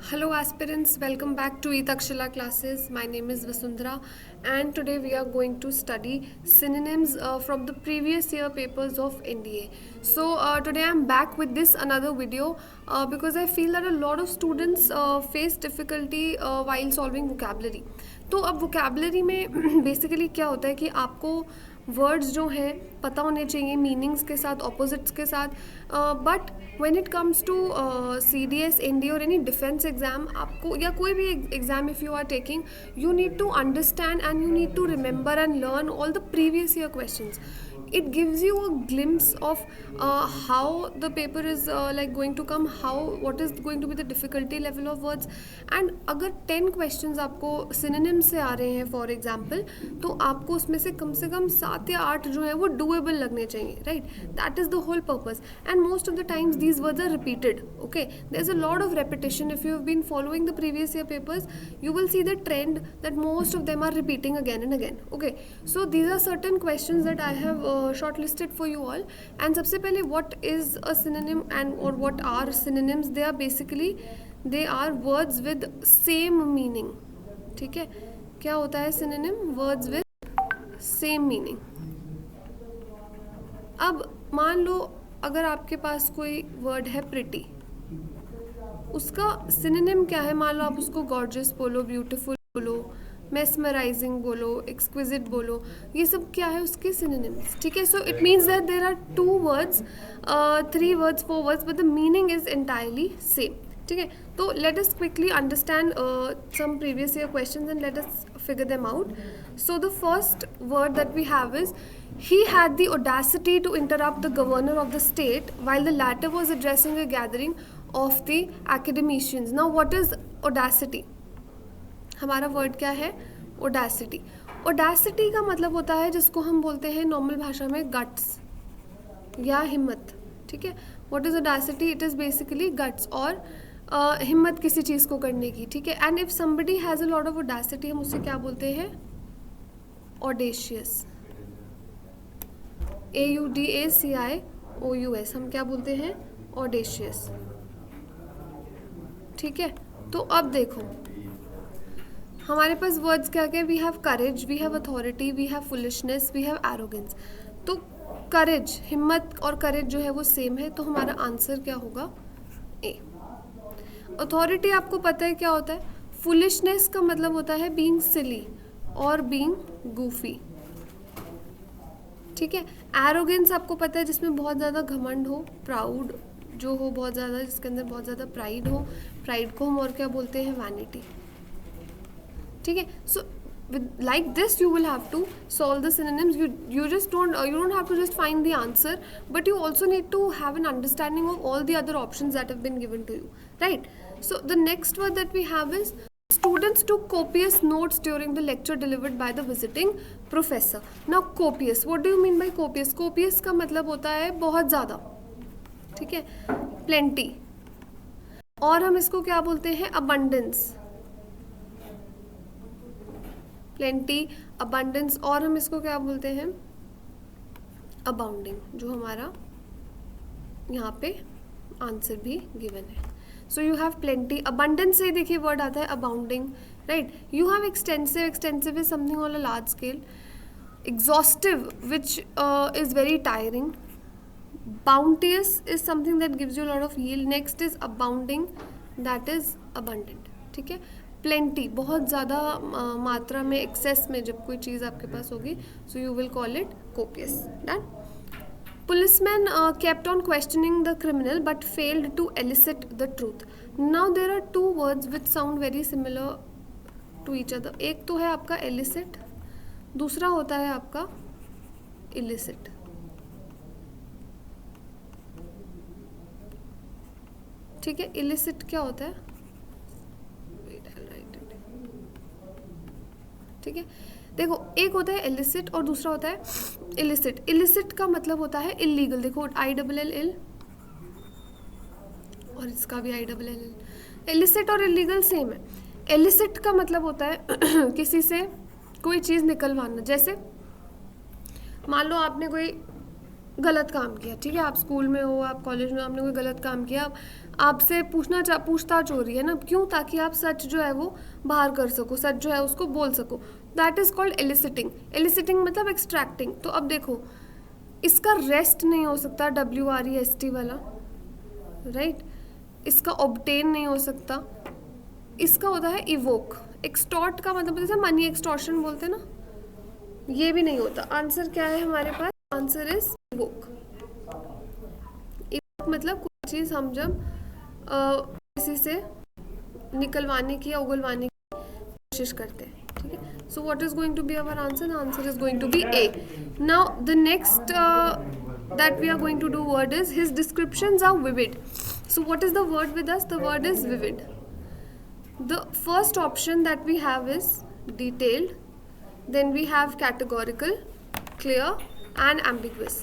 Hello aspirants, welcome back to Takshila classes. My name is Vasundhara and today we are going to study synonyms from the previous year papers of NDA. So today I'm back with this another video because I feel that a lot of students face difficulty while solving vocabulary. तो अब vocabulary में basically क्या होता है कि आपको words जो हैं पता होने चाहिए मीनिंग्स के साथ ऑपोजिट्स के साथ but when it comes to CDS ND और एनी डिफेंस एग्ज़ाम आपको या कोई भी exam if you are taking you need to understand and you need to remember and learn all the previous year questions. It gives you a glimpse of how the paper is like going to come, what is going to be the difficulty level of words. And अगर 10 questions आपको synonyms से आ रहे हैं for example, तो आपको उसमें से कम 7 या 8 जो है वो doable लगने चाहिए, right? That is the whole purpose. And most of the times these words are repeated. Okay, there's a lot of repetition. If you have been following the previous year papers, you will see the trend that most of them are repeating again and again. Okay, so these are certain questions that I have shortlisted for you all. And सबसे पहले what is a synonym and or what are synonyms? They are words with same meaning. ठीक है, क्या होता है synonym? Words with same meaning. अब मान लो अगर आपके पास कोई वर्ड है प्रिटी, उसका सिनोनिम क्या है? मान लो आप उसको गॉर्जियस बोलो, ब्यूटीफुल बोलो, मेस्मराइजिंग बोलो, एक्सक्विजिट बोलो, ये सब क्या है उसके सिनोनिम्स. ठीक है, so it means that there are 2 words, 3 words, 4 words, but the meaning is entirely same. ठीक है, तो let us quickly understand some previous year questions and let us figure them out. So the first word that we have is, he had the audacity to interrupt the governor of the state while the latter was addressing a gathering of the academicians. Now what is audacity? हमारा word क्या है? Audacity. Audacity का मतलब होता है जिसको हम बोलते हैं नॉर्मल भाषा में गट्स या हिम्मत. ठीक है, what is Audacity? It is basically guts और हिम्मत किसी चीज़ को करने की. ठीक है, and if somebody has a lot of Audacity हम उसे क्या बोलते हैं? ऑडेशियस. AUDACIOUS हम क्या बोलते हैं? ऑडेशियस. ठीक है, तो अब देखो हमारे पास वर्ड्स क्या क्या? We have courage, we have authority, we have foolishness, we have arrogance. तो करेज, हिम्मत और करेज जो है वो सेम है, तो हमारा आंसर क्या होगा? ए. अथॉरिटी आपको पता है क्या होता है? फुलिशनेस का मतलब होता है बीइंग सिली और बीइंग गूफी. ठीक है, एरोगेंस आपको पता है जिसमें बहुत ज़्यादा घमंड हो, प्राउड जो हो बहुत ज़्यादा, जिसके अंदर बहुत ज़्यादा प्राइड हो. प्राइड को हम और क्या बोलते हैं? वैनिटी. ठीक है, सो like this you will have to solve the synonyms. You just don't have to just find the answer, but you also need to have an understanding of all the other options that have been given to you, right? So the next word that we have is, students took copious notes during the lecture delivered by the visiting professor. Now copious, what do you mean by copious? Copious का मतलब होता है बहुत ज़्यादा. ठीक है, plenty, और हम इसको क्या बोलते हैं? abundance. प्लेंटी, अबंडेंस, और हम इसको क्या बोलते हैं? अबाउंडिंग, जो हमारा यहाँ पे आंसर भी गिवन है. So you have plenty. Abundance से देखिए वर्ड आता है abounding, right? You have extensive. Extensive is something on a large scale. Exhaustive which is very tiring. Bountiful is something that gives you lot of yield. Next is abounding, that is abundant. ठीक है, plenty बहुत ज़्यादा मात्रा में, access में जब कोई चीज़ आपके पास होगी, so you will call it copious. Done. Policeman kept on questioning the criminal but failed to elicit the truth. Now there are 2 words which sound very similar to each other. एक तो है आपका एलिसिट, दूसरा होता है आपका illicit. ठीक है, इलिसिट क्या होता है? ठीक है, देखो एक होता है एलिसिट और दूसरा होता है इलिसिट. इलिसिट का मतलब होता है इलीगल. देखो ILLL और इसका भी ILLL. इलिसिट और इलीगल सेम है. एलिसिट का मतलब होता है किसी से कोई चीज़ निकलवाना. जैसे मान लो आपने कोई गलत काम किया. ठीक है, आप स्कूल में हो, आप कॉलेज में, आपने कोई गलत काम किया, आपसे पूछताछ हो रही है ना, क्यों? ताकि आप सच जो है वो बाहर कर सको, सच जो है उसको बोल सको। That is called eliciting. Eliciting मतलब एक्सट्रैक्टिंग। तो अब देखो, इसका रेस्ट नहीं हो सकता, WREST वाला, राइट? इसका ऑब्टेन नहीं हो सकता, इसका होता है इवोक। एक्सटॉर्ट का मतलब जैसे मनी एक्सटॉर्शन बोलते हैं ना, ये भी नहीं होता। आंसर क्या है हमारे पास? Answer is evoke. इवोक मतलब कोई चीज़ हम जब किसी से निकलवाने की या उगलवाने की कोशिश करते हैं, ठीक है? So what is going to be our answer? The answer is going to be A. Now the next that we are going to do word is his descriptions are vivid. So what is the word with us? The word is vivid. The first option that we have is detailed, then we have categorical, clear and ambiguous.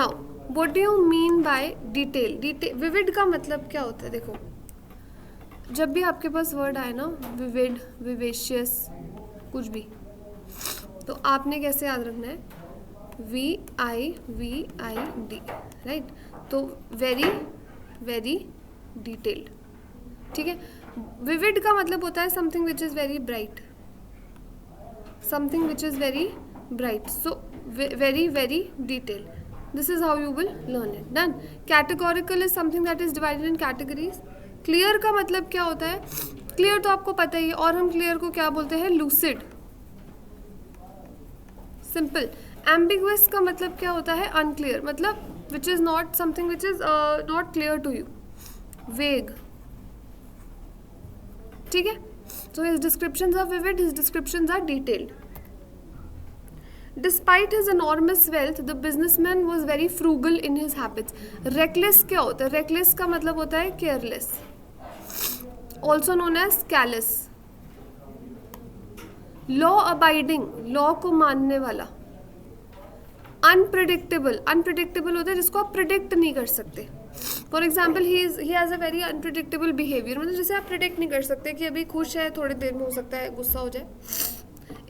Now what do you mean by detail? Vivid का मतलब क्या होता है? देखो, जब भी आपके पास word आए ना, विविड, विवेशियस, कुछ भी, तो आपने कैसे याद रखना है? VIVID, right? तो वेरी वेरी डिटेल्ड, ठीक है? विविड का मतलब होता है something which is very bright, something which is very bright. So very very detailed, this is how you will learn it. Done. Categorical is something that is divided in categories. Clear का मतलब क्या होता है? Clear तो आपको पता ही है, और हम क्लियर को क्या बोलते हैं? Lucid, simple. एम्बिगुअस का मतलब क्या होता है? अनक्लियर, मतलब which is not something which is not clear to you, vague, ठीक है? So his descriptions are vivid, his descriptions are detailed. Despite his enormous wealth, the businessman was very frugal in his habits. Reckless क्या होता है? Reckless का मतलब होता है careless, also known as callous. Law abiding, law को मानने वाला। Unpredictable, unpredictable होता है जिसको आप predict नहीं कर सकते। For example he has a very unpredictable behaviour, मतलब जैसे आप प्रिडिक्ट नहीं कर सकते कि अभी खुश है, थोड़ी देर में हो सकता है गुस्सा हो जाए।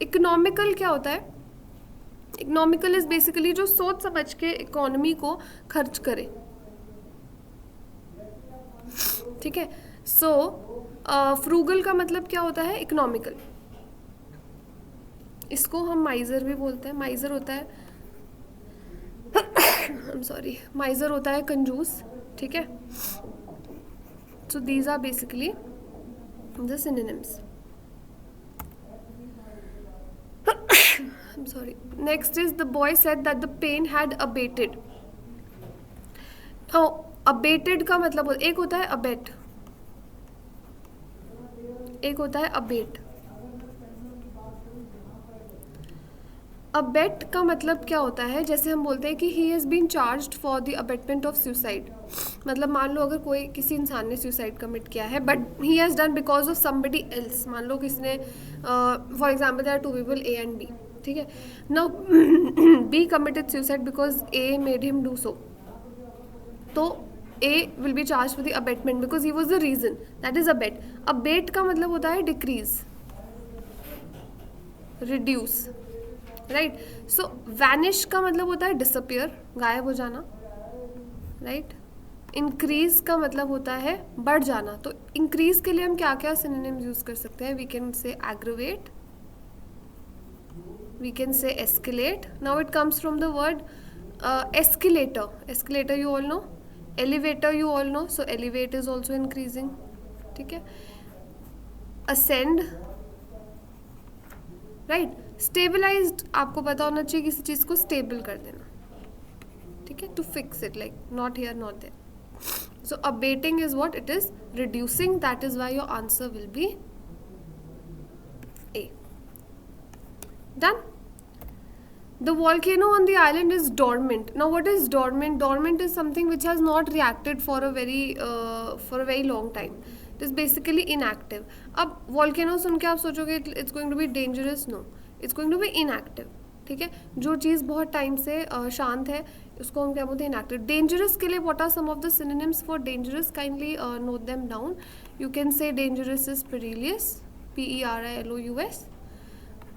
इकोनॉमिकल क्या होता है? इकोनॉमिकल इज बेसिकली जो सोच समझ के इकोनॉमी को खर्च करे, ठीक है? सो फ्रूगल का मतलब क्या होता है? इकोनॉमिकल। इसको हम माइजर भी बोलते हैं। माइजर होता है माइजर होता है कंजूस, ठीक है? So these are basically the synonyms. I'm sorry. Next is the boy said that the pain had abated. Now, abated का मतलब एक होता है abet, एक होता है abate. abet का मतलब क्या होता है? जैसे हम बोलते हैं कि he has been charged for the abatement of suicide. मतलब मान लो अगर कोई किसी इंसान ने सुसाइड कमिट किया है, but he has done because of somebody else. मान लो किसी ने for example there are two people A and B, ठीक है? Now B committed suicide because A made him do so. तो A will be charged with the abatement because he was the reason. That is abate. Abate का मतलब होता है decrease, reduce, right? So vanish का मतलब होता है disappear, गायब हो जाना, right? Increase का मतलब होता है बढ़ जाना। तो increase के लिए हम क्या क्या synonyms यूज कर सकते हैं? We can say aggravate, we can say escalate. Now it comes from the word escalator. Escalator you all know. Elevator you all know. So elevate is also increasing, ठीक है? Ascend, right? Stabilized आपको पता होना चाहिए, किसी चीज़ को stable कर देना, ठीक है? To fix it, like not here not there. So abating is what it is? Reducing. That is why your answer will be A. Done? The volcano on the island is dormant. Now what is dormant? Dormant is something which has not reacted for a very long time. It is basically inactive. अब volcano सुन के आप सोचोगे it's going to be dangerous. No, it's going to be inactive, ठीक है? जो चीज़ बहुत time से शांत है उसको हम क्या बोलते हैं? इनएक्टिव। डेंजरस के लिए what are some of the synonyms for dangerous? Kindly note them down. You can say dangerous is perilous, PERILOUS,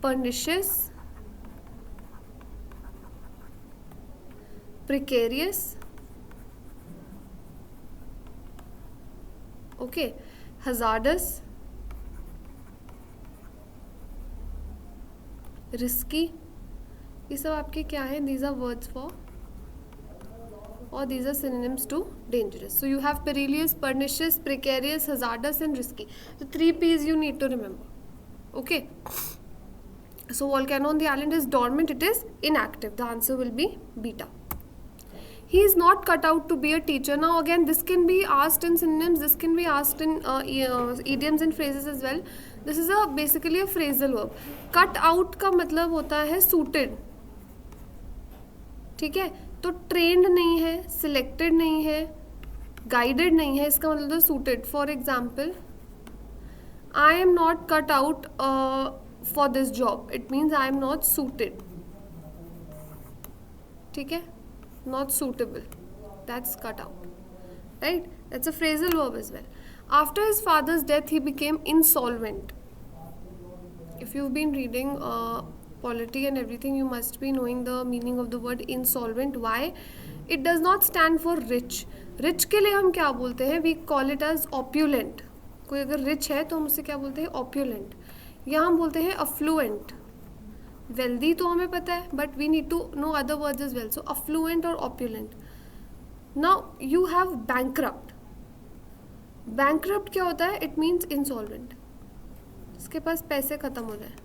pernicious, precarious, okay, hazardous, risky, ये सब आपके क्या है? These are words for, or these are synonyms to dangerous. So you have perilous, pernicious, precarious, hazardous and risky. The 3 P's you need to remember. Okay. So volcano on the island is dormant, it is inactive. The answer will be beta. He is not cut out to be a teacher. Now again, this can be asked in synonyms, this can be asked in idioms and phrases as well. This is basically a phrasal verb. Cut out का मतलब होता है suited. ठीक है, तो trend नहीं है, selected नहीं है, गाइडेड नहीं है, इसका मतलब है suited. For example, I am not cut out for this job, it means I am not suited. ठीक है, not suitable, that's cut out, right? That's a phrasal verb as well. After his father's death he became insolvent. If you've been reading polity and everything, you must be knowing the meaning of the word insolvent. Why? It does not stand for rich. Rich के लिए हम क्या बोलते हैं? We call it as opulent. कोई अगर rich है तो हम उससे क्या बोलते हैं? Opulent. या हम बोलते हैं affluent. Wealthy तो हमें पता है, but we need to know other words as well. So affluent or opulent. Now you have bankrupt. Bankrupt क्या होता है? It means insolvent. इसके पास पैसे खत्म हो जाए.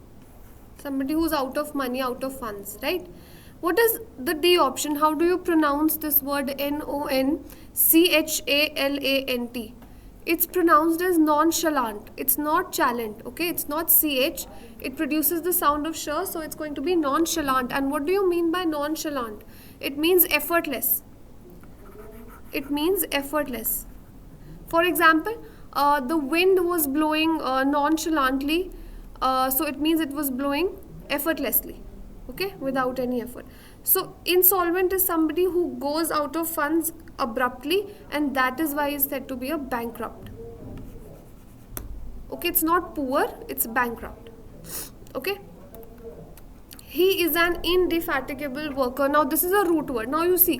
Somebody who's out of money, out of funds, right? What is the D option? How do you pronounce this word nonchalant? It's pronounced as nonchalant. It's not chalant, okay? It's not ch. It produces the sound of sh, so it's going to be nonchalant. And what do you mean by nonchalant? It means effortless. It means effortless. For example, the wind was blowing nonchalantly. So it means it was blowing effortlessly, okay, without any effort. So insolvent is somebody who goes out of funds abruptly, and that is why is said to be a bankrupt. Okay, it's not poor, it's bankrupt. Okay, he is an indefatigable worker. Now this is a root word. Now you see,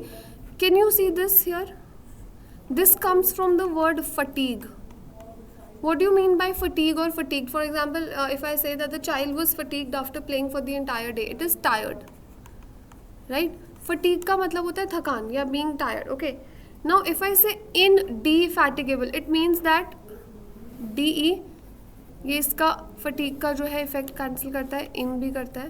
can you see this here? This comes from the word fatigue. What do you mean by fatigue or fatigued? For example, if I say that the child was fatigued after playing for the entire day, it is tired, right? Fatigue का मतलब होता है थकान या being tired. Okay. Now if I say indefatigable, it means that de ये इसका fatigue का जो है effect cancel करता है, in भी करता है.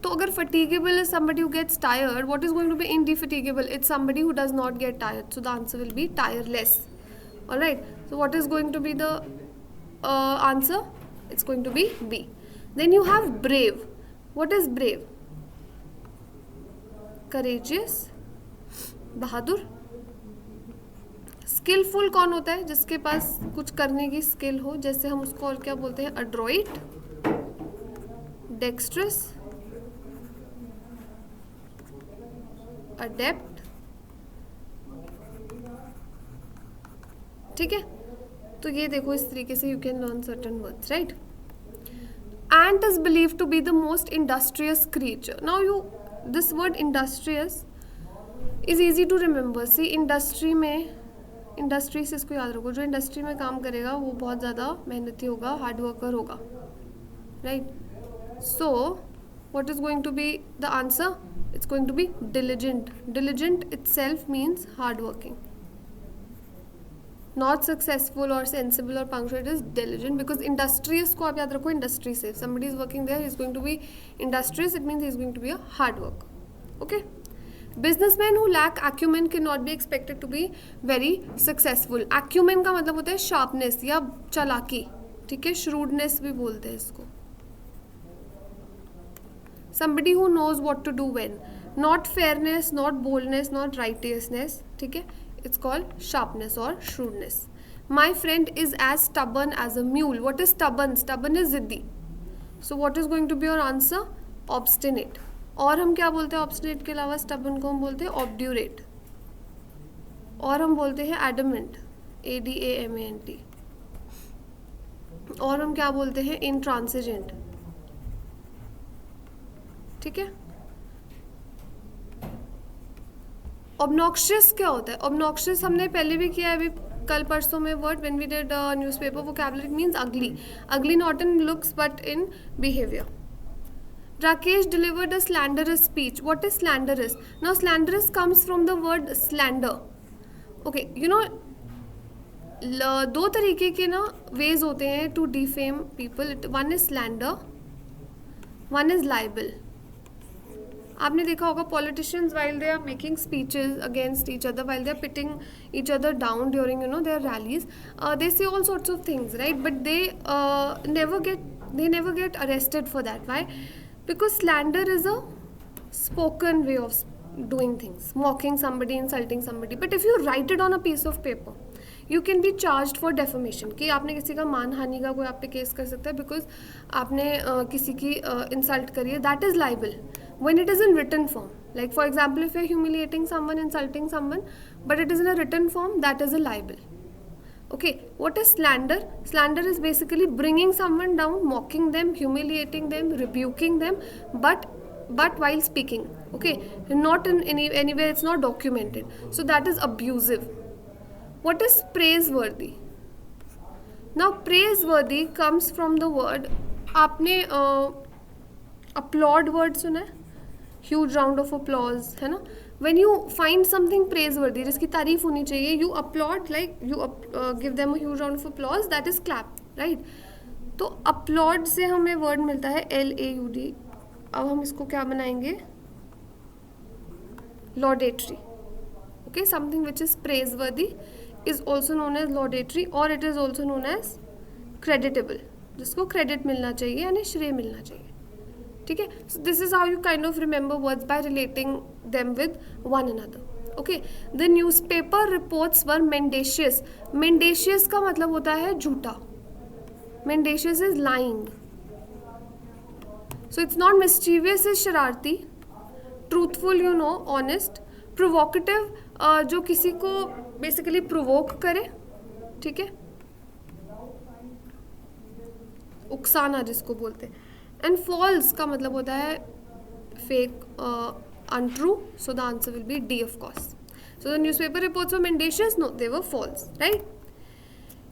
तो अगर fatigable is somebody who gets tired, what is going to be indefatigable? It's somebody who does not get tired. So the answer will be tireless. Alright, so what is going to be the answer? It's going to be B. Then you have brave. What is brave? Courageous, बहादुर. Skilful कौन होता है? जिसके पास कुछ करने की skill हो, जैसे हम उसको और क्या बोलते हैं? Adroit, dextrous, adapt. ठीक है, तो ये देखो इस तरीके से you can learn certain words, right? Ant is believed to be the most industrious creature. Now this word industrious is easy to remember. See, industry से इसको याद रखो. जो इंडस्ट्री में काम करेगा वो बहुत ज़्यादा मेहनती होगा, हार्ड वर्कर होगा, right? So what is going to be the answer? It's going to be diligent. Diligent itself means hardworking. Not successful or sensible or punctual, it is diligent. Because industrious को आप याद रखो industry से. If somebody is working there, he is going to be industrious. It means he is going to be a hard worker. Okay. Businessmen who lack acumen cannot be expected to be very successful. Acumen का मतलब होता है sharpness या चालाकी. ठीक है, shrewdness भी बोलते हैं इसको. Somebody who knows what to do when. Not fairness, not boldness, not righteousness. ठीक है, it's called sharpness or shrewdness. My friend is as stubborn as a mule. What is stubborn? Stubborn is ज़िद्दी. So what is going to be your answer? Obstinate. और हम क्या बोलते हैं obstinate के अलावा? stubborn को हम बोलते हैं obdurate. और हम बोलते हैं adamant, ADAMANT. और हम क्या बोलते हैं? intransigent. ठीक है. ऑब्नॉक्शियस क्या होता है? ऑब्नॉक्शियस हमने पहले भी किया है, अभी कल परसों में word when we did newspaper vocabulary, it means ugly. Ugly not in looks but in behaviour. Rakesh delivered a slanderous speech. What is slanderous? Now slanderous comes from the word slander. Okay, you know, दो तरीके के ना ways होते हैं to defame people. One is slander, one is libel. आपने देखा होगा politicians while they are making speeches against each other, while they are pitting each other down during their rallies, they say all sorts of things, right? But they never get arrested for that. Why? Because slander is a spoken way of doing things, mocking somebody, insulting somebody. But if you write it on a piece of paper, you can be charged for defamation. कि आपने किसी का मानहानि का कोई आप पे case कर सकता है because आपने किसी की insult करी है. That is libel when it is in written form. Like for example, if you are humiliating someone, insulting someone, but it is in a written form, that is a libel. Okay, what is slander? Slander is basically bringing someone down, mocking them, humiliating them, rebuking them, but while speaking. Okay, not in anywhere, it's not documented. So that is abusive. What is praiseworthy? Now praiseworthy comes from the word, आपने applaud word सुना है? Huge round of applause, है ना? When you find something praiseworthy, जिसकी तारीफ होनी चाहिए, you applaud, like you give them a huge round of applause, that is clap, right? तो applaud से हमें word मिलता है LAUD. अब हम इसको क्या बनाएंगे? laudatory. Okay, something which is praiseworthy is also known as laudatory, or it is also known as creditable, जिसको credit मिलना चाहिए यानी श्रेय मिलना चाहिए. ठीक है? So this is how you kind of remember words, by relating them with one another. Okay, the newspaper reports were mendacious. Mendacious का मतलब होता है झूठा. Mendacious is lying. So it's not mischievous is शरारती. Truthful, honest. Provocative, जो किसी को basically provoke करे. ठीक है? उकसाना जिसको बोलते हैं. एंड फॉल्स का मतलब होता है fake, untrue. So the answer will be D, of course. So the newspaper reports were mendacious? No, they were false, right?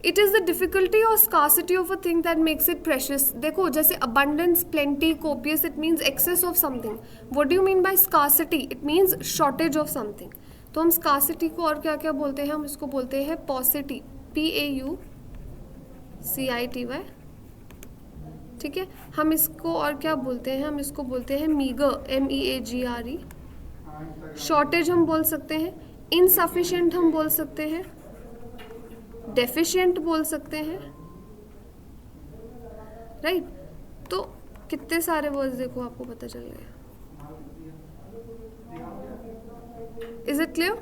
It is the difficulty और scarcity of a thing that makes it precious. देखो, जैसे abundance, plenty, copious, it means excess of something. What do you mean by scarcity? It means shortage of something. तो हम scarcity को और क्या क्या बोलते हैं? हम इसको बोलते हैं पॉसिटी, PAUCITY. ठीक है? हम इसको और क्या बोलते हैं? हम इसको बोलते हैं मीगर, MEAGRE. शॉर्टेज हम बोल सकते हैं, इनसफिशिएंट हम बोल सकते हैं, डेफिशिएंट बोल सकते हैं, राइट? तो कितने सारे वर्ड्स देखो आपको पता चल गया. Is it clear?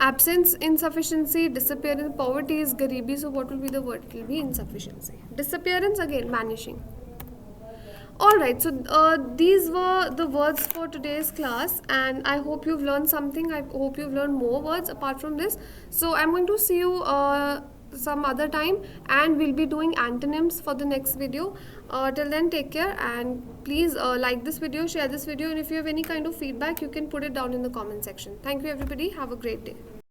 Absence, insufficiency, disappearance, poverty is garibi. So what will be the word? It will be insufficiency. Disappearance, again, vanishing. Alright, so these were the words for today's class, and I hope you've learned something. I hope you've learned more words apart from this. So I'm going to see you some other time, and we'll be doing antonyms for the next video. Till then, take care, and please like this video, share this video, and if you have any kind of feedback, you can put it down in the comment section. Thank you everybody. Have a great day.